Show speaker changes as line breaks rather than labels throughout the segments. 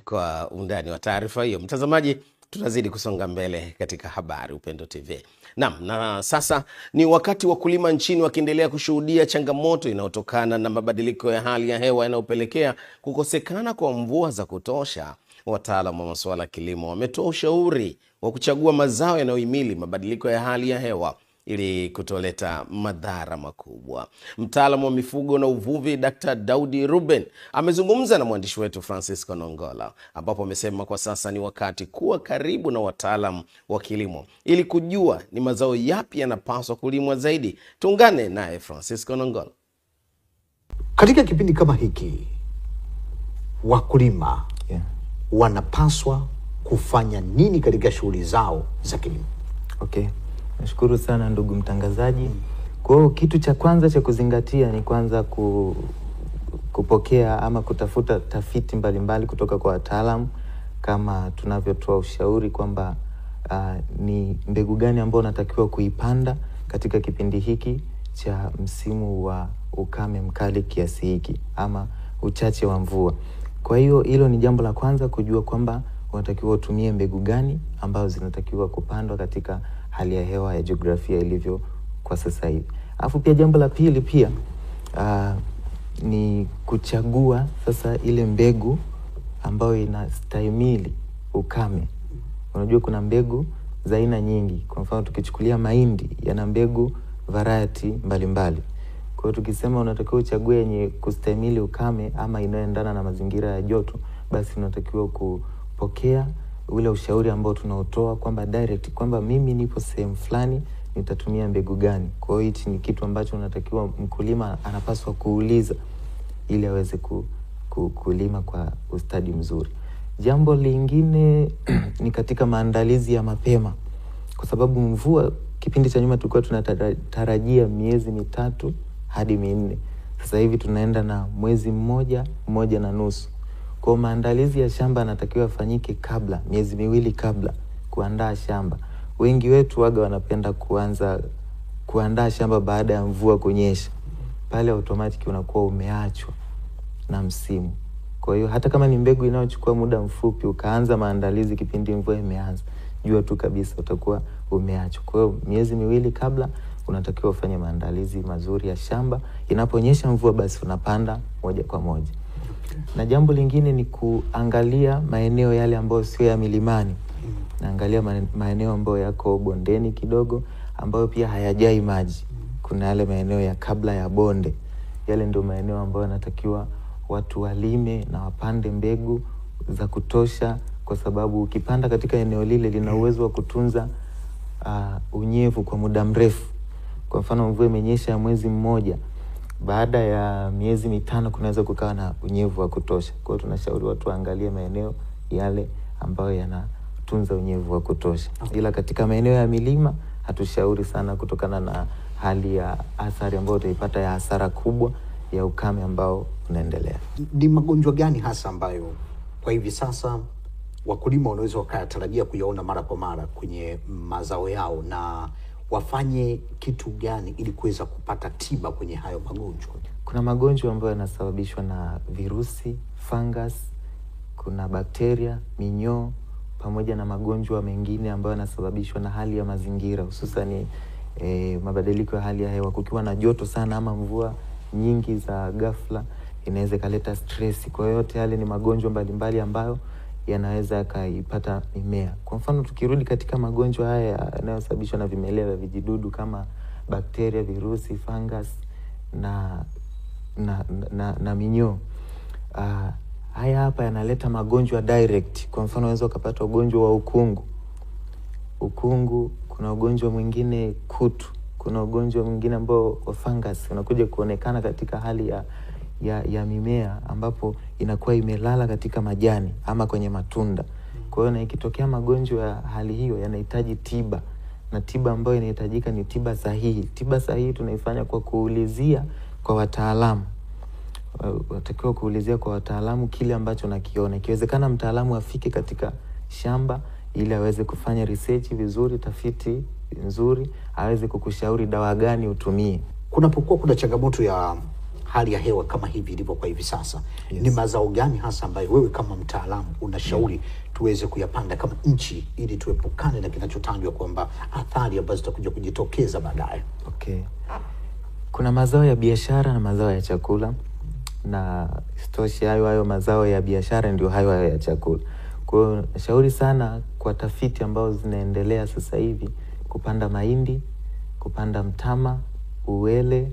Kwa undani wa taarifa hiyo, mtazamaji, tunazidi kusonga mbele katika habari Upendo TV. Na sasa ni wakati wakulima nchini wakiendelea kushuhudia changamoto inayotokana na mabadiliko ya hali ya hewa yanayopelekea kukosekana kwa mvua za kutosha. Wataalamu wa masuala ya kilimo wametoa ushauri wa kuchagua mazao yanayohimili mabadiliko ya hali ya hewa ili kutoleta madhara makubwa. Mtaalamu wa mifugo na uvuvi Dr. Daudi Ruben amezungumza na mwandishi wetu Francisco Nongola, ambapo amesema kwa sasa ni wakati kuwa karibu na wataalamu wa kilimo ili kujua ni mazao yapi yanapaswa kulimwa zaidi. Tuungane naye Francisco Nongola.
Katika kipindi kama hiki, wakulima wanapaswa kufanya nini katika shughuli zao za kilimo?
Okay. Nashukuru sana ndugu mtangazaji. Kwa hiyo kitu cha kwanza cha kuzingatia ni kwanza kupokea ama kutafuta tafiti mbalimbali kutoka kwa wataalamu, kama tunavyotoa ushauri kwamba ni mbegu gani ambayo unatakiwa kuipanda katika kipindi hiki cha msimu wa ukame mkali kiasi hiki ama uchache wa mvua. Kwa hiyo hilo ni jambo la kwanza, kujua kwamba unatakiwa utumie mbegu gani ambazo zinatakiwa kupandwa katika hali ya hewa ya jiografia ilivyo kwa sasa hivi. Alafu pia jambo la pili pia ni kuchagua sasa ile mbegu ambayo inastahimili ukame. Unajua kuna mbegu za aina nyingi. Kwa mfano tukichukulia mahindi, yana mbegu variety mbalimbali. Kwa hiyo tukisema unatakiwa uchague yenye kustahimili ukame ama inayoendana na mazingira ya joto, basi unatakiwa kupokea ule ushauri ambao tunaotoa kwamba direct kwamba mimi nipo sehemu fulani, nitatumia mbegu gani. Kwa hiyo hichi ni kitu ambacho unatakiwa mkulima anapaswa kuuliza ili aweze kulima kwa ustadi mzuri. Jambo lingine ni katika maandalizi ya mapema, kwa sababu mvua kipindi cha nyuma tulikuwa tunatarajia miezi 3 hadi 4. Sasa hivi tunaenda na mwezi mmoja na nusu. Kwa maandalizi ya shamba yanatakiwa yafanyike kabla, miezi 2 kabla, kuandaa shamba. Wengi wetu waga wanapenda kuandaa shamba baada ya mvua kunyesha. Pale automatic unakuwa umeachwa na msimu. Kwa hiyo hata kama ni mbegu inayochukua muda mfupi, ukaanza maandalizi kipindi mvua imeanza, jua tu kabisa utakuwa umeachwa. Kwa hiyo miezi 2 kabla unatakiwa ufanye maandalizi mazuri ya shamba. Inaponyesha mvua basi unapanda moja kwa moja. Na jambo lingine ni kuangalia maeneo yale ambayo sio ya milimani. Naangalia maeneo ambayo yako bondeni kidogo, ambayo pia hayajai maji. Kuna yale maeneo ya kabla ya bonde. Yale ndio maeneo ambayo yanatakiwa watu walime na wapande mbegu za kutosha, kwa sababu ukipanda katika eneo lile lina uwezo wa kutunza unyevu kwa muda mrefu. Kwa mfano mvua imenyesha mwezi mmoja, baada ya miezi 5 kunaweza kukawa na unyevu wa kutosha. Kwa hiyo tunashauri watu waangalie maeneo yale ambayo yanatunza unyevu wa kutosha. Ila katika maeneo ya milima hatushauri sana, kutokana na hali ya athari ambayo utaipata ya hasara kubwa ya ukame ambao unaendelea.
Ni magonjwa gani hasa ambayo kwa hivi sasa wakulima wanaweza wakatarajia kuyaona mara kwa mara kwenye mazao yao, na wafanye kitu gani ili kuweza kupata tiba kwenye hayo magonjwa?
Kuna magonjwa ambayo yanasababishwa na virusi, fungus, kuna bakteria, minyoo, pamoja na magonjwa mengine ambayo yanasababishwa na hali ya mazingira, hususan mabadiliko ya hali ya hewa. Kukiwa na joto sana ama mvua nyingi za ghafla, inaweza kaleta stress. Kwa hiyo yote yale ni magonjwa mbalimbali ambayo yanaweza kaipata mimea. Kwa mfano tukirudi katika magonjwa haya yanayosababishwa na vimelea vya vijidudu kama bakteria, virusi, fungus na minyoo, haya hapa yanaleta magonjwa direct. Kwa mfano unaweza kupata ugonjwa wa ukungu, kuna ugonjwa mwingine kutu, kuna ugonjwa mwingine ambao wa fungus unakuja kuonekana katika hali ya mimea, ambapo inakuwa imelala katika majani ama kwenye matunda. Kwa hiyo na ikitokea magonjwa ya hali hiyo yanahitaji tiba, na tiba ambayo inahitajika ni tiba sahihi. Tiba sahihi tunaifanya kwa kuulizia kwa wataalamu. Watakiwa kuulizia kwa wataalamu kile ambacho nakiona. Ikiwezekana mtaalamu afike katika shamba ili aweze kufanya research vizuri, tafiti nzuri, aweze kukushauri dawa gani utumie.
Kunapokuwa kuna changamoto ya hali ya hewa kama hivi ilivyo kwa hivi sasa, ni mazao gani hasa ambayo wewe kama mtaalamu unashauri tuweze kuyapanda kama nchi ili tuepukane na kinachotajwa kwamba athari ambazo zitakuja kujitokeza baadaye?
Okay. Kuna mazao ya biashara na mazao ya chakula, na isitoshe hayo mazao ya biashara ndio hayo ya chakula. Kwa hiyo nashauri sana kwa tafiti ambazo zinaendelea sasa hivi kupanda mahindi, kupanda mtama, uwele,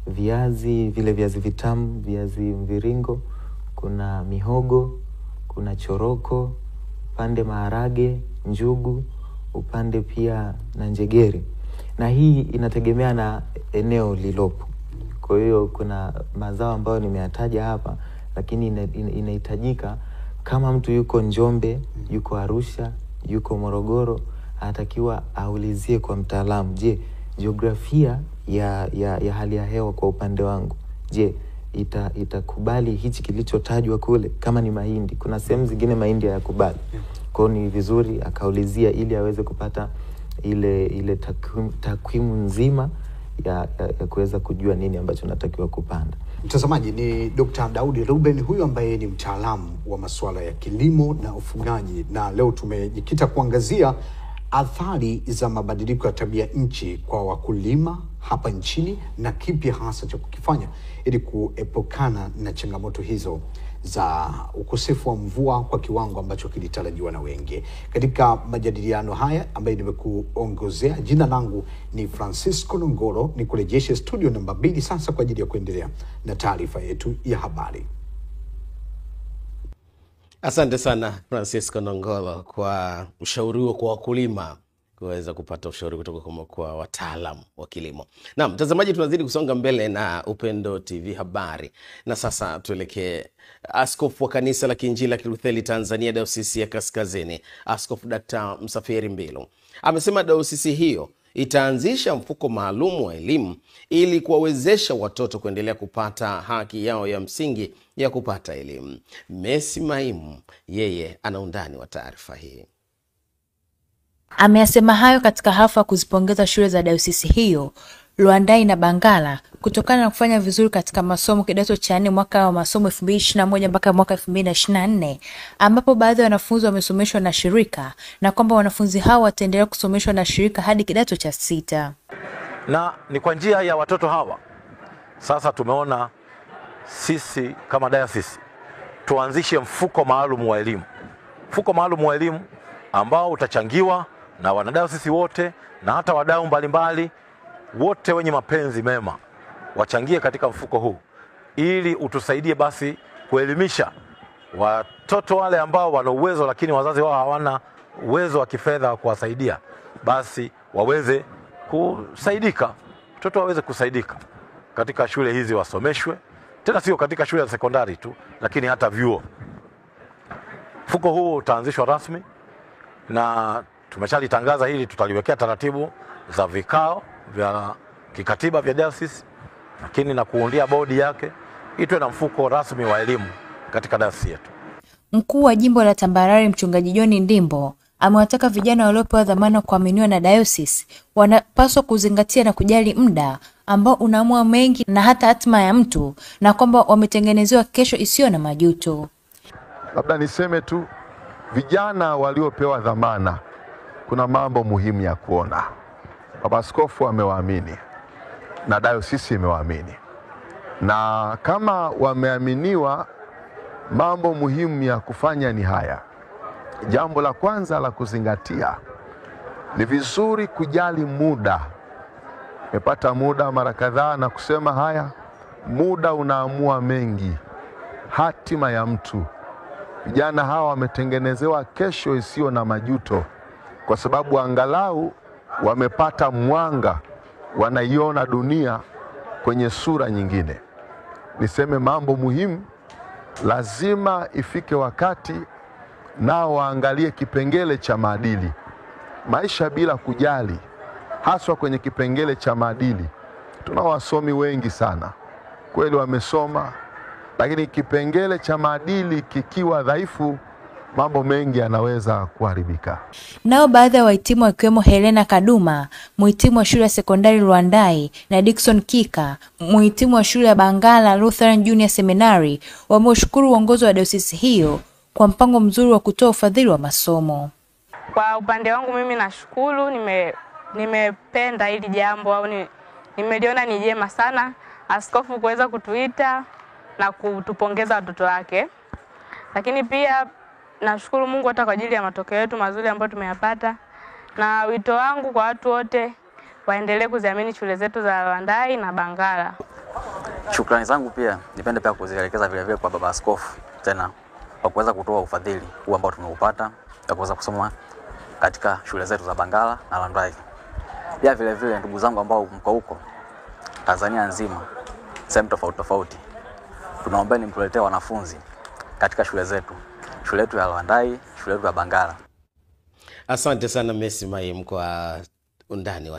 viazi, vile viazi vitamu, viazi mviringo, kuna mihogo, kuna choroko, upande maharage, njugu, upande pia na njegere. Na hii inategemea na eneo lilopo. Kwa hiyo kuna mazao ambayo nimeyataja hapa, lakini inahitajika kama mtu yuko Njombe, yuko Arusha, yuko Morogoro, anatakiwa aulizie kwa mtaalamu, je, jiografia ya hali ya hewa kwa upande wangu, je, itakubali hichi kilichotajwa kule? Kama ni mahindi, kuna sehemu zingine mahindi hayakubali. Kwa hiyo ni vizuri akaulizia ili aweze kupata ile takwimu nzima ya kuweza kujua nini ambacho natakiwa kupanda.
Mtazamaji, ni Dr. Daudi Ruben huyu ambaye ni mtaalamu wa masuala ya kilimo na ufugaji, na leo tumejikita kuangazia athari za mabadiliko ya tabia nchi kwa wakulima hapa nchini na kipi hasa cha kukifanya ili kuepukana na changamoto hizo za ukosefu wa mvua kwa kiwango ambacho kilitarajiwa na wengi. Katika majadiliano haya ambayo nimekuongozea, jina langu ni Francisco Nongolo, ni kurejeshe studio namba 2 sasa kwa ajili ya kuendelea na taarifa yetu ya habari.
Asante sana Francisco Nongolo kwa ushauri huo kwa wakulima, kuweza kupata ushauri kutoka kwa wataalamu wa kilimo. Na mtazamaji, tunazidi kusonga mbele na Upendo TV habari. Na sasa tuelekee Askofu wa Kanisa la Kiinjili la Kilutheri Tanzania Dayosisi ya Kaskazini, Askofu Dr. Msafiri Mbilu, amesema dayosisi hiyo itaanzisha mfuko maalum wa elimu ili kuwawezesha watoto kuendelea kupata haki yao ya msingi ya kupata elimu. Messi Maimu yeye ana undani wa taarifa hii.
Ameyasema hayo katika hafla kuzipongeza shule za dayosisi hiyo Luandai na Bangala kutokana na kufanya vizuri katika masomo kidato cha 4 mwaka wa masomo 2021 mpaka mwaka 2024, ambapo baadhi ya wanafunzi wamesomeshwa na shirika na kwamba wanafunzi hao wataendelea kusomeshwa na shirika hadi kidato cha 6.
Na ni kwa njia ya watoto hawa sasa tumeona sisi kama dayosisi tuanzishe mfuko maalum wa elimu. Mfuko maalum wa elimu ambao utachangiwa na wanadayosisi wote na hata wadau mbalimbali wote wenye mapenzi mema wachangie katika mfuko huu ili utusaidie basi kuelimisha watoto wale ambao wana uwezo lakini wazazi wao hawana uwezo wa kifedha wa kuwasaidia, basi waweze kusaidika, watoto waweze kusaidika katika shule hizi, wasomeshwe tena, sio katika shule za sekondari tu lakini hata vyuo. Mfuko huu utaanzishwa rasmi na tumeshalitangaza hili, tutaliwekea taratibu za vikao vya kikatiba vya dayosisi, lakini na kuundia bodi yake itwe na mfuko rasmi wa elimu katika dayosisi yetu.
Mkuu wa jimbo la Tambarare Mchungaji John Ndimbo amewataka vijana waliopewa dhamana kuaminiwa na dayosisi wanapaswa kuzingatia na kujali muda ambao unaamua mengi na hata hatima ya mtu, na kwamba wametengenezewa kesho isiyo na majuto.
Labda niseme tu, vijana waliopewa dhamana kuna mambo muhimu ya kuona. Baba Askofu amewaamini na dayosisi imewaamini, na kama wameaminiwa, mambo muhimu ya kufanya ni haya. Jambo la kwanza la kuzingatia ni vizuri kujali muda. Nimepata muda mara kadhaa na kusema haya, muda unaamua mengi, hatima ya mtu. Vijana hawa wametengenezewa kesho isiyo na majuto, kwa sababu angalau wamepata mwanga, wanaiona dunia kwenye sura nyingine. Niseme mambo muhimu, lazima ifike wakati nao waangalie kipengele cha maadili. Maisha bila kujali, haswa kwenye kipengele cha maadili. Tuna wasomi wengi sana, kweli wamesoma, lakini kipengele cha maadili kikiwa dhaifu, mambo mengi yanaweza kuharibika.
Nao baadhi ya wahitimu wakiwemo Helena Kaduma, mhitimu wa shule ya sekondari Lwandai, na Dickson Kika, mhitimu wa shule ya Bangala Lutheran Junior Seminary, wameushukuru uongozi wa dayosisi hiyo kwa mpango mzuri wa kutoa ufadhili wa masomo.
Kwa upande wangu mimi nashukuru, nimependa hili jambo au nimeliona ni jema sana askofu kuweza kutuita na kutupongeza watoto wake. Lakini pia nashukuru Mungu hata kwa ajili ya matokeo yetu mazuri ambayo tumeyapata. Na wito wangu kwa watu wote waendelee kuziamini shule zetu za Lwandai na Bangala.
Shukrani zangu pia nipende pia kuzielekeza vile vile kwa baba askofu tena kwa kuweza kutoa ufadhili huu ambao tumeupata na kuweza kusoma katika shule zetu za Bangala na Lwandai. Pia vile vile ndugu zangu ambao mko huko Tanzania nzima, sehemu tofauti tofauti, tunaombeni mtuletee wanafunzi katika shule zetu. Shule yetu ya Lwandai, shule yetu ya Bangala.
Asante sana Messi Mayem kwa undani wa